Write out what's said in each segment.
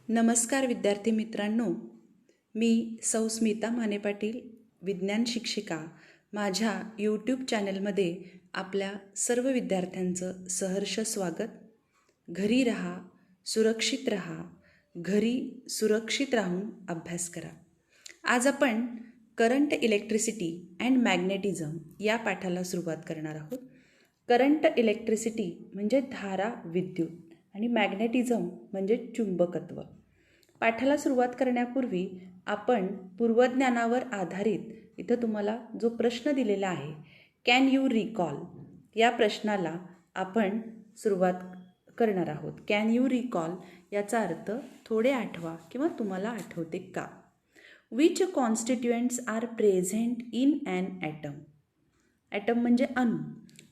नमस्कार विद्यार्थी मित्रांनो, मी सौ स्मिता माने पाटील, विज्ञान शिक्षिका. माझ्या यूट्यूब चॅनलमध्ये आपल्या सर्व विद्यार्थ्यांचं सहर्ष स्वागत. घरी राहा, सुरक्षित राहा, घरी सुरक्षित राहून अभ्यास करा. आज आपण करंट इलेक्ट्रिसिटी अँड मॅग्नेटिझम या पाठाला सुरुवात करणार आहोत. करंट इलेक्ट्रिसिटी म्हणजे धारा विद्युत आणि मॅग्नेटिझम म्हणजे चुंबकत्व. पाठाला सुरुवात करण्यापूर्वी आपण पूर्वज्ञानावर आधारित इथं तुम्हाला जो प्रश्न दिलेला आहे, कॅन यू रिकॉल, या प्रश्नाला आपण सुरुवात करणार आहोत. कॅन यू रिकॉल याचा अर्थ थोडे आठवा किंवा तुम्हाला आठवते का. Which constituents are present in an atom. Atom म्हणजे अणू.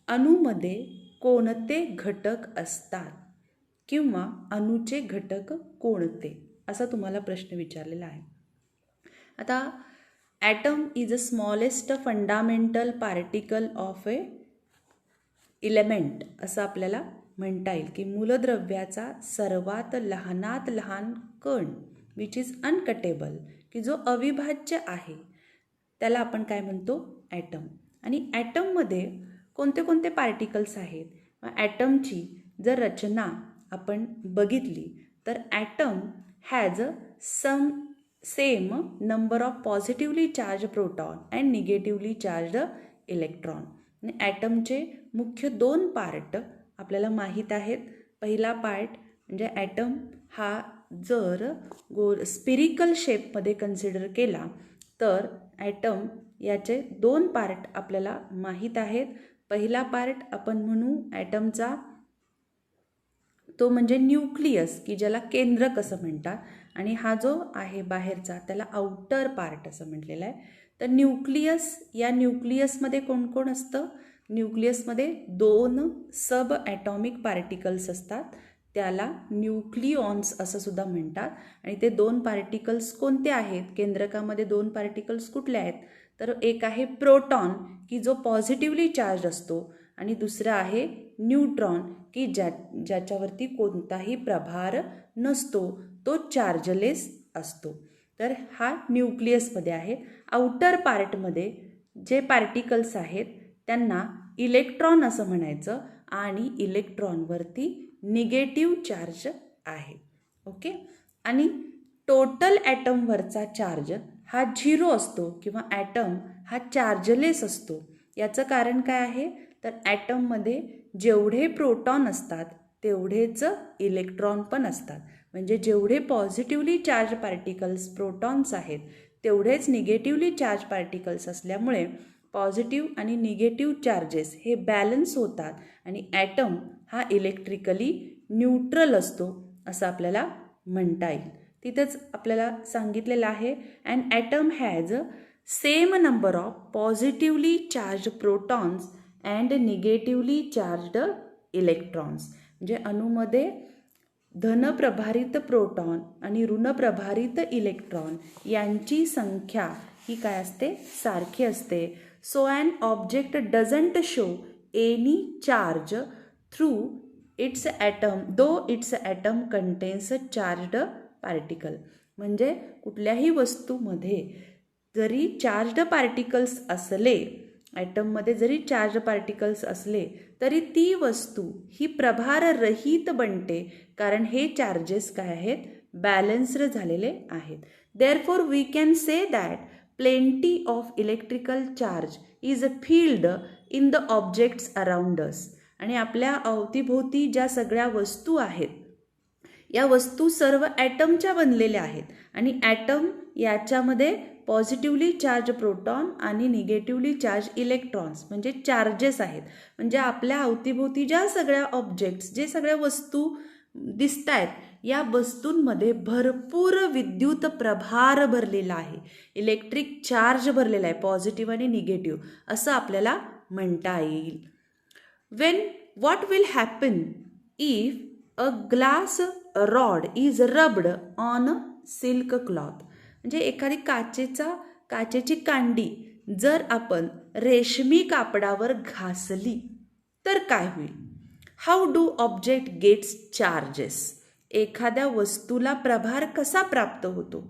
अणूमध्ये कोणते घटक असतात किंवा अणूचे घटक कोणते, असा तुम्हाला प्रश्न विचारलेला आहे. आता atom is a smallest fundamental particle of a element, असं आपल्याला म्हणता येईल की मूलद्रव्याचा सर्वात लहानात लहान कण विच इज अनकटेबल, की जो अविभाज्य आहे, त्याला आपण काय म्हणतो, ॲटम. आणि ॲटममध्ये कोणते कोणते पार्टिकल्स आहेत. ॲटमची जर रचना आपण बघितली तर atom has same number of positively charge proton and negatively charge electron. आणि ॲटमचे मुख्य दोन पार्ट आपल्याला माहीत आहेत. पहिला पार्ट म्हणजे ॲटम हा जर स्पिरिकल शेपमध्ये कन्सिडर केला तर ॲटम याचे दोन पार्ट आपल्याला माहीत आहेत. पहिला पार्ट आपण म्हणू ॲटमचा तो म्हणजे न्यूक्लियस, की ज्याला केंद्रक असं म्हणतात, आणि हा जो आहे बाहेरचा त्याला आउटर पार्ट असं म्हटलेलं आहे. तर न्यूक्लियस, या न्यूक्लियसमध्ये कोण कोण असतं. न्यूक्लियसमध्ये दोन सब ॲटॉमिक पार्टिकल्स असतात, त्याला न्यूक्लिऑन्स असं सुद्धा म्हणतात. आणि ते दोन पार्टिकल्स कोणते आहेत, केंद्रकामध्ये दोन पार्टिकल्स कुठले आहेत, तर एक आहे प्रोटॉन, की जो पॉझिटिव्हली चार्ज असतो, आणि दुसरा आहे न्यूट्रॉन, की ज्याच्यावरती कोणताही प्रभार नसतो, तो चार्जलेस असतो. तर हा न्यूक्लियसमध्ये आहे. आउटर पार्टमध्ये जे पार्टिकल्स आहेत त्यांना इलेक्ट्रॉन असं म्हणायचं, आणि इलेक्ट्रॉनवरती निगेटिव्ह चार्ज आहे. ओके. आणि टोटल ॲटमवरचा चार्ज हा 0 असतो किंवा ॲटम हा चार्जलेस असतो. याचं कारण काय आहे, तर ॲटममध्ये जेवढे प्रोटॉन असतात तेवढेच इलेक्ट्रॉन पण असतात. म्हणजे जेवढे पॉझिटिव्हली चार्ज पार्टिकल्स प्रोटॉन्स आहेत तेवढेच निगेटिव्हली चार्ज पार्टिकल्स असल्यामुळे पॉझिटिव्ह आणि निगेटिव्ह चार्जेस हे बॅलन्स होतात आणि ॲटम हा इलेक्ट्रिकली न्यूट्रल असतो असं आपल्याला म्हणता येईल. तिथंच आपल्याला सांगितलेलं आहे and atom has same number of positively charge protons and negatively charged electrons. म्हणजे अणूमध्ये धनप्रभारित प्रोटॉन आणि ऋणप्रभारित इलेक्ट्रॉन यांची संख्या ही काय असते, सारखी असते. So an object doesn't show any charge through its atom though its atom contains charged particle. म्हणजे कुठल्याही वस्तूमध्ये जरी चार्ज्ड पार्टिकल्स असले, ॲटममध्ये जरी चार्ज पार्टिकल्स असले तरी ती वस्तू ही प्रभाररहित बनते, कारण हे चार्जेस काय आहेत, बॅलन्स्ड झालेले आहेत. Therefore we can say that plenty of electrical charge is filled in the objects around us. आणि आपल्या अवतीभोवती ज्या सगळ्या वस्तू आहेत या वस्तू सर्व ॲटमच्या बनलेल्या आहेत, आणि ॲटम याच्यामध्ये पॉझिटिव्हली चार्ज प्रोटॉन आणि निगेटिव्हली चार्ज इलेक्ट्रॉन्स म्हणजे चार्जेस आहेत. म्हणजे आपल्या अवतीभोवती ज्या सगळ्या ऑब्जेक्ट्स, जे सगळ्या वस्तू दिसत आहेत, या वस्तूंमध्ये भरपूर विद्युत प्रभार भरलेला आहे, इलेक्ट्रिक चार्ज भरलेला आहे, पॉझिटिव्ह आणि निगेटिव्ह असं आपल्याला म्हणता येईल. What will happen if a glass rod is rubbed on silk cloth. म्हणजे एखादी काचेची कांडी जर आपण रेशमी कापडावर घासली तर काय होईल. How do object gets charges. एखाद्या वस्तूला प्रभार कसा प्राप्त होतो.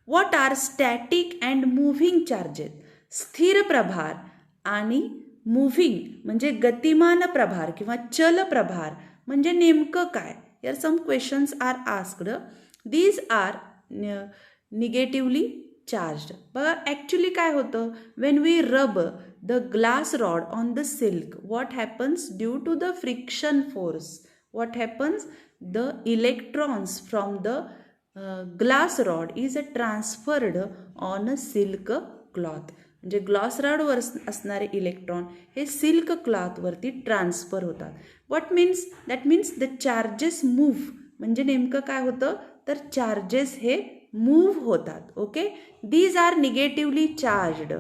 What are static and moving charges. स्थिर प्रभार आणि मूव्हिंग म्हणजे गतिमान प्रभार किंवा चल प्रभार म्हणजे नेमकं काय. Here some questions are asked. These are negatively charged. बघा ॲक्च्युली काय होतं, when we rub the glass rod on the silk, what happens due to the friction force. What happens, the electrons from the glass rod is transferred on a silk cloth. म्हणजे glass रॉडवर असणारे electron हे silk क्लॉथवरती transfer होतात. What means, that means the charges move. म्हणजे नेमकं काय होतं, तर चार्जेस हे मूव्ह होतात. Okay, these are negatively charged.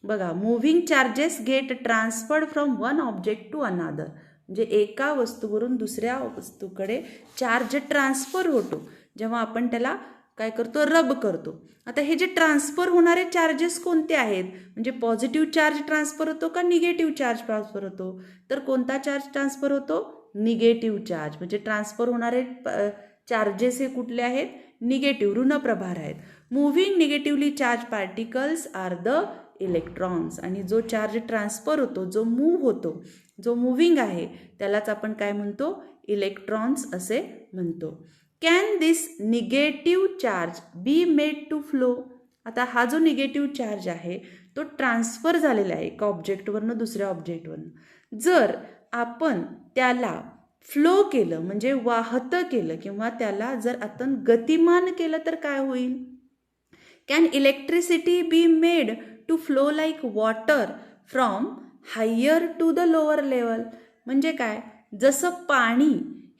बघा, moving charges get transferred from one object to another. म्हणजे एका वस्तूवरून दुसऱ्या वस्तूकडे चार्ज ट्रान्सफर होतो जेव्हा आपण त्याला काय करतो, रब करतो. आता हे जे ट्रान्सफर होणारे चार्जेस कोणते आहेत, म्हणजे पॉझिटिव्ह चार्ज ट्रान्सफर होतो का निगेटिव्ह चार्ज ट्रान्सफर होतो, तर कोणता चार्ज ट्रान्सफर होतो, निगेटिव्ह चार्ज. म्हणजे ट्रान्सफर होणारे चार्जेस हे कुठले आहेत, निगेटिव्ह ऋण प्रभार आहेत. Moving negatively charge particles are the electrons. आणि जो चार्ज ट्रान्सफर होतो, जो मूव्ह होतो, जो मूव्हिंग आहे त्यालाच आपण काय म्हणतो, इलेक्ट्रॉन्स असे म्हणतो. Can this negative charge be made to flow. आता हा जो निगेटिव्ह चार्ज आहे तो ट्रान्सफर झालेला आहे एका ऑब्जेक्टवरनं दुसऱ्या ऑब्जेक्टवरनं. जर आपण त्याला फ्लो केलं म्हणजे वाहतं केलं किंवा त्याला जर आपण गतिमान केलं तर काय होईल. Can electricity be made to flow like water from higher to the lower level. म्हणजे काय, जसं पाणी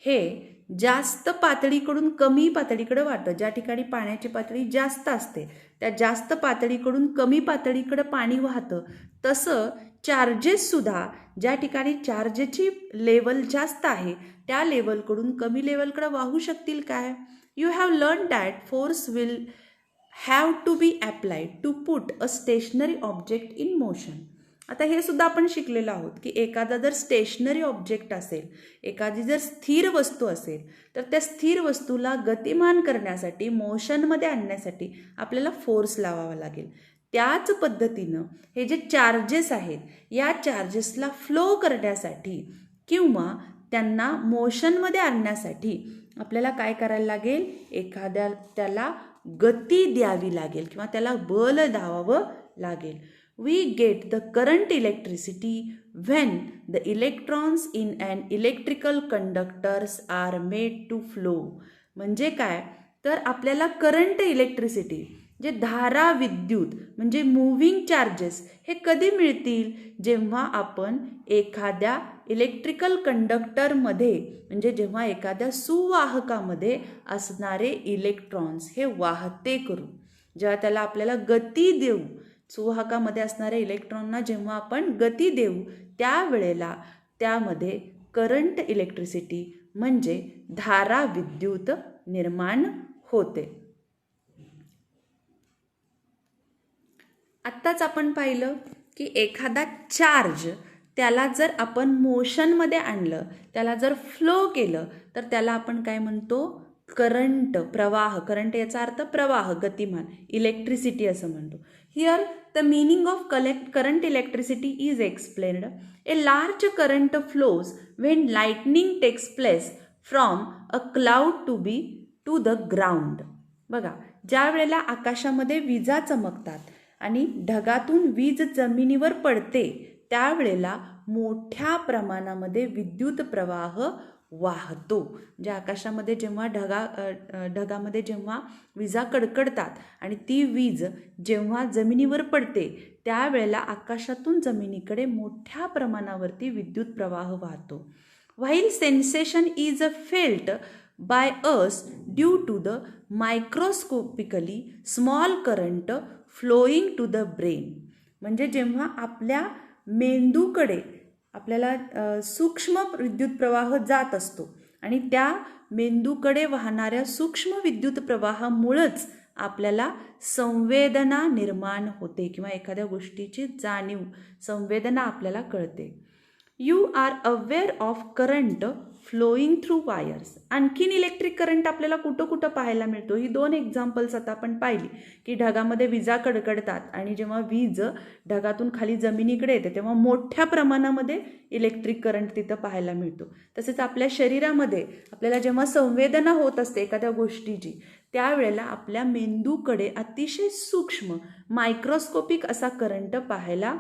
हे जास्त पातळीकडून कमी पातळीकडे वाहतं, ज्या ठिकाणी पाण्याची पातळी जास्त असते त्या जास्त पातळीकडून कमी पातळीकडे पाणी वाहतं, तसं चार्जेससुद्धा ज्या ठिकाणी चार्जची लेवल जास्त आहे त्या लेवलकडून कमी लेवलकडे वाहू शकतील काय. You have learn that force will have to be applied to put a stationary object in motion. आता हे सुद्धा आपण शिकलेलो आहोत की एखादा जर स्टेशनरी ऑब्जेक्ट असेल, एखादी जर स्थिर वस्तू असेल, तर त्या स्थिर वस्तूला गतिमान करण्यासाठी, मोशनमध्ये आणण्यासाठी आपल्याला फोर्स लावावा लागेल. त्याच पद्धतीनं हे जे चार्जेस आहेत या चार्जेसला फ्लो करण्यासाठी किंवा त्यांना मोशनमध्ये आणण्यासाठी आपल्याला काय करायला लागेल, एखाद्या त्याला गती द्यावी लागेल किंवा त्याला बल धावावं लागेल. We get the current electricity when the electrons in an electrical conductors are made to flow. म्हणजे काय, तर आपल्याला करंट इलेक्ट्रिसिटी जे धारा विद्युत म्हणजे मूव्हिंग चार्जेस हे कधी मिळतील, जेव्हा आपण एखाद्या इलेक्ट्रिकल कंडक्टरमध्ये म्हणजे जेव्हा एखाद्या सुवाहकामध्ये असणारे इलेक्ट्रॉन्स हे वाहते करू, जेव्हा त्याला आपल्याला गती देऊ, सुवाहकामध्ये असणाऱ्या इलेक्ट्रॉनना जेव्हा आपण गती देऊ त्यावेळेला त्यामध्ये करंट इलेक्ट्रिसिटी म्हणजे धारा विद्युत निर्माण होते. आत्ताच आपण पाहिलं की एखादा चार्ज त्याला जर आपण मोशनमध्ये आणलं, त्याला जर फ्लो केलं तर त्याला आपण काय म्हणतो, करंट, प्रवाह. करंट याचा अर्थ प्रवाह, गतिमान, इलेक्ट्रिसिटी असं म्हणतो. Here the meaning of current electricity is explained. A large current flows when lightning takes place from a cloud to the ground. बघा, ज्या वेळेला आकाशामध्ये विजा चमकतात आणि ढगातून वीज जमिनीवर पडते त्यावेळेला मोठ्या प्रमाणामध्ये विद्युत प्रवाह वाहतो. म्हणजे आकाशामध्ये जेव्हा ढगामध्ये जेव्हा विजा कडकडतात आणि ती वीज जेव्हा जमिनीवर पडते त्यावेळेला आकाशातून जमिनीकडे मोठ्या प्रमाणावरती विद्युत प्रवाह वाहतो. While sensation is felt by us due to the microscopically small current flowing to the brain. म्हणजे जेव्हा आपल्या मेंदूकडे आपल्याला सूक्ष्म विद्युत प्रवाह जात असतो आणि त्या मेंदूकडे वाहणाऱ्या सूक्ष्म विद्युत प्रवाहामुळेच आपल्याला संवेदना निर्माण होते किंवा एखाद्या गोष्टीची जाणीव, संवेदना आपल्याला कळते. You are aware of current flowing through wires. आणखीन इलेक्ट्रिक करंट आपल्याला कुठं कुठं पाहायला मिळतो, ही 2 एक्झाम्पल्स आता आपण पाहिली की ढगामध्ये विजा कडकडतात आणि जेव्हा वीज ढगातून खाली जमिनीकडे येते तेव्हा मोठ्या प्रमाणामध्ये इलेक्ट्रिक करंट तिथं पाहायला मिळतो. तसेच आपल्या शरीरामध्ये आपल्याला जेव्हा संवेदना होत असते एखाद्या गोष्टीची, त्यावेळेला आपल्या मेंदूकडे अतिशय सूक्ष्म मायक्रोस्कोपिक असा करंट पाहायला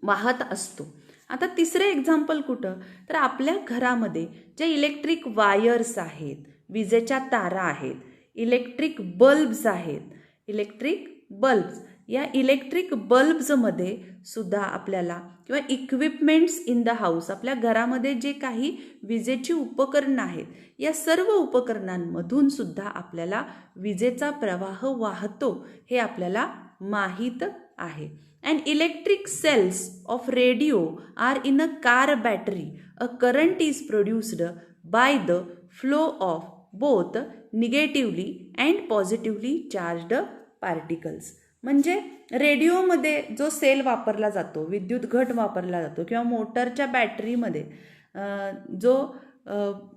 वाहत असतो. आता तिसरं एक्झाम्पल कुठं, तर आपल्या घरामध्ये ज्या इलेक्ट्रिक वायर्स आहेत, विजेच्या तारा आहेत, इलेक्ट्रिक बल्ब्स आहेत, इलेक्ट्रिक बल्ब्स, या इलेक्ट्रिक बल्ब्समध्ये सुद्धा आपल्याला किंवा इक्विपमेंट्स इन द हाऊस, आपल्या घरामध्ये जे काही विजेची उपकरणं आहेत, या सर्व उपकरणांमधून सुद्धा आपल्याला विजेचा प्रवाह वाहतो हे आपल्याला माहीत आहे. And electric cells of radio are in a car battery. A current is produced by the flow of both negatively and positively charged particles. म्हणजे रेडिओमध्ये जो सेल वापरला जातो, विद्युत घट वापरला जातो, किंवा मोटरच्या बॅटरीमध्ये जो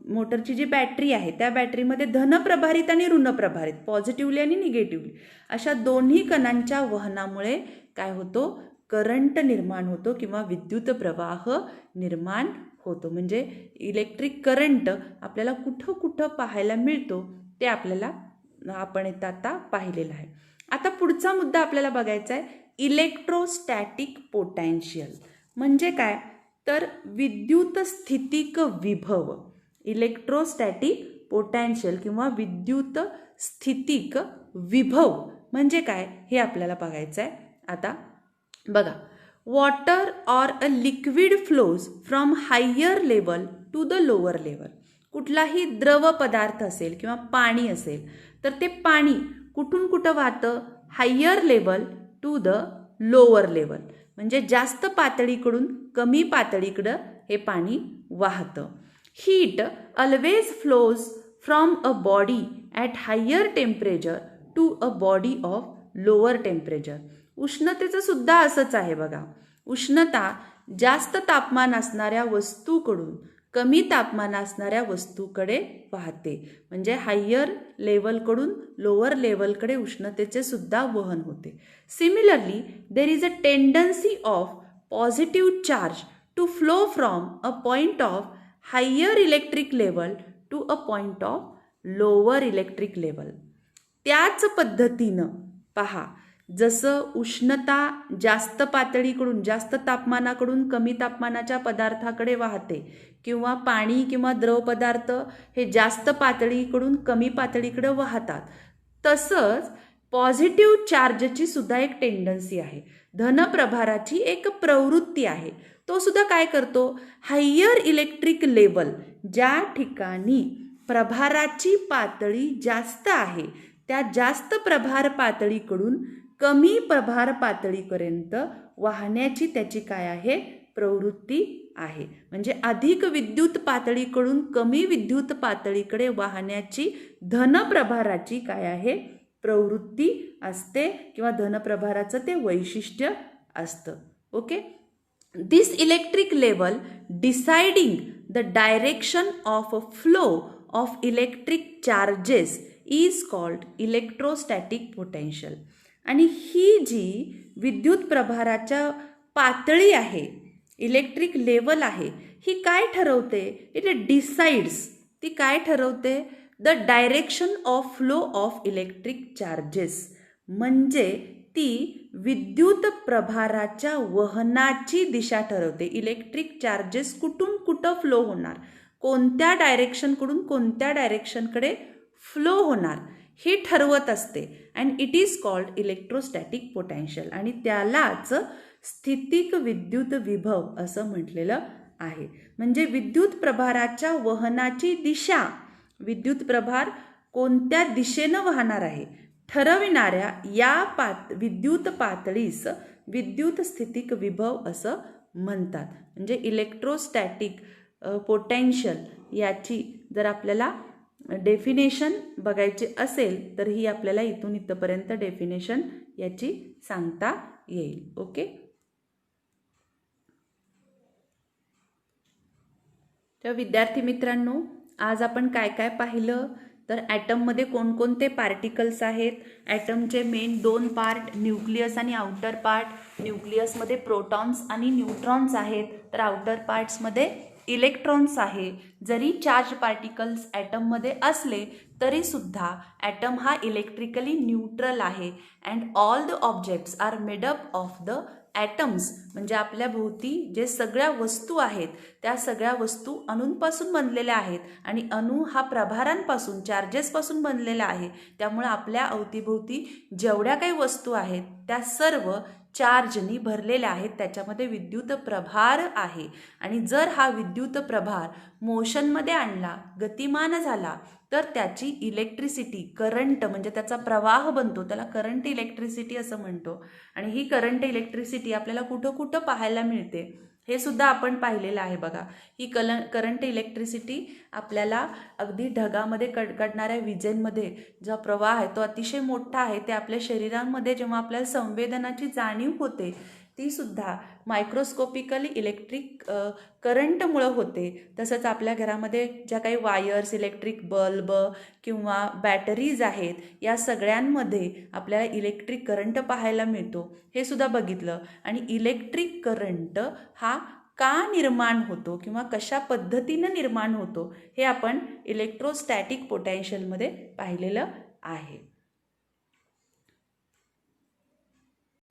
मोटरची जी बॅटरी आहे त्या बॅटरीमध्ये धनप्रभारित आणि ऋणप्रभारित, पॉझिटिव्हली आणि निगेटिव्हली अशा दोन्ही कणांच्या वहनामुळे काय होतो, करंट निर्माण होतो किंवा विद्युत प्रवाह निर्माण होतो. म्हणजे इलेक्ट्रिक करंट आपल्याला कुठं कुठं पाहायला मिळतो ते आपल्याला आपण आता पाहिलेलं आहे. आता पुढचा मुद्दा आपल्याला बघायचा आहे, इलेक्ट्रोस्टॅटिक पोटेन्शियल म्हणजे काय, तर विद्युत स्थितिक विभव. इलेक्ट्रोस्टॅटिक पोटेन्शियल किंवा विद्युत स्थितिक विभव म्हणजे काय हे आपल्याला बघायचं आहे. आता बघा, water or a liquid flows from higher level to the lower level. कुठलाही द्रव पदार्थ असेल किंवा पाणी असेल तर ते पाणी कुठून कुठं वाहतं, higher level to the lower level, म्हणजे जास्त पातळीकडून कमी पातळीकडं हे पाणी वाहतं. Heat always flows from a body at higher temperature to a body of lower temperature. उष्णतेचं सुद्धा असंच आहे बघा. उष्णता जास्त तापमान असणाऱ्या वस्तूकडून कमी तापमान असणाऱ्या वस्तूकडे वाहते. म्हणजे हायर लेवलकडून लोअर लेवलकडे उष्णतेचे सुद्धा वहन होते. Similarly there is a tendency of positive charge to flow from a point of higher electric level to a point of lower electric level. त्याच पद्धतीनं पहा, जसं उष्णता जास्त पातळीकडून जास्त तापमानाकडून कमी तापमानाच्या पदार्थाकडे वाहते किंवा पाणी किंवा द्रव पदार्थ हे जास्त पातळीकडून कमी पातळीकडे वाहतात, तसंच पॉझिटिव्ह चार्जची सुद्धा एक टेंडन्सी आहे, धनप्रभाराची एक प्रवृत्ती आहे. तो सुद्धा काय करतो, हायर इलेक्ट्रिक लेवल, ज्या ठिकाणी प्रभाराची पातळी जास्त आहे त्या जास्त प्रभार पातळीकडून कमी प्रभार पातळीपर्यंत वाहण्याची त्याची काय आहे, प्रवृत्ती आहे. म्हणजे अधिक विद्युत पातळीकडून कमी विद्युत पातळीकडे वाहण्याची धनप्रभाराची काय आहे, प्रवृत्ती असते किंवा धनप्रभाराचं ते वैशिष्ट्य असतं. Okay, this electric level deciding the direction of flow of electric charges is called electrostatic potential. आणि ही जी विद्युत प्रभाराच्या पातळी आहे, इलेक्ट्रिक लेवल आहे, ही काय ठरवते, इट डिसाइड्स, ती काय ठरवते, the direction of flow of electric charges. म्हणजे ती विद्युत प्रभाराच्या वहनाची दिशा ठरवते. इलेक्ट्रिक चार्जेस कुठून कुठं फ्लो होणार, कोणत्या डायरेक्शनकडून कोणत्या डायरेक्शनकडे फ्लो होणार हे ठरवत असते. And it is called electrostatic potential. आणि त्यालाच स्थितिक विद्युत विभव असं म्हटलेलं आहे. म्हणजे विद्युत प्रभाराच्या वहनाची दिशा, विद्युत प्रभार कोणत्या दिशेनं वाहणार आहे ठरविणाऱ्या या विद्युत पातळीस विद्युत स्थितिक विभव असं म्हणतात. म्हणजे इलेक्ट्रोस्टॅटिक पोटेन्शियल याची जर आपल्याला डेफिनेशन बघायची असेल तर ही आपल्याला इथून इथपर्यंत डेफिनेशन याची सांगता येईल. ओके. तर विद्यार्थी मित्रांनो, आज आपण काय काय पाहिलं तर ॲटममध्ये कोणकोणते पार्टिकल्स आहेत. ॲटमचे मेन दोन पार्ट, न्यूक्लियस आणि आउटर पार्ट. न्यूक्लियसमध्ये प्रोटॉन्स आणि न्यूट्रॉन्स आहेत, तर आउटर पार्ट्समध्ये इलेक्ट्रॉन्स आहे. जरी चार्ज पार्टिकल्स ॲटममध्ये असले तरी सुद्धा ॲटम हा इलेक्ट्रिकली न्यूट्रल आहे. And all the objects are made up of the atoms. म्हणजे आपल्या भोवती जे सगळ्या वस्तू आहेत त्या सगळ्या वस्तू अणूंपासून बनलेल्या आहेत आणि अणू हा प्रभारांपासून, चार्जेसपासून बनलेला आहे. त्यामुळे आपल्या अवतीभोवती जेवढ्या काही वस्तू आहेत त्या सर्व चार्जनी भरलेल्या आहेत. त्याच्यामध्ये विद्युत प्रभार आहे आणि जर हा विद्युत प्रभार मोशनमध्ये आणला, गतिमान झाला, तर त्याची इलेक्ट्रिसिटी, करंट म्हणजे त्याचा प्रवाह बनतो, त्याला करंट इलेक्ट्रिसिटी असं म्हणतो. आणि ही करंट इलेक्ट्रिसिटी आपल्याला कुठं कुठं पाहायला मिळते हे सुद्धा आपण पाहिलेलं आहे बघा. ही करंट इलेक्ट्रिसिटी आपल्याला अगदी ढगामध्ये कडकडणाऱ्या विजेंमध्ये जो प्रवाह आहे तो अतिशय मोठा आहे. ते आपल्या शरीरामध्ये जेव्हा आपल्याला संवेदनाची जाणीव होते ती सुद्धा मायक्रोस्कोपिकली इलेक्ट्रिक करंटमुळं होते. तसंच आपल्या घरामध्ये ज्या काही वायर्स, इलेक्ट्रिक बल्ब किंवा बॅटरीज आहेत, या सगळ्यांमध्ये आपल्याला इलेक्ट्रिक करंट पाहायला मिळतो, हे सुद्धा बघितलं. आणि इलेक्ट्रिक करंट हा का निर्माण होतो किंवा कशा पद्धतीनं निर्माण होतो हे आपण इलेक्ट्रोस्टॅटिक पोटेन्शियलमध्ये पाहिलेलं आहे.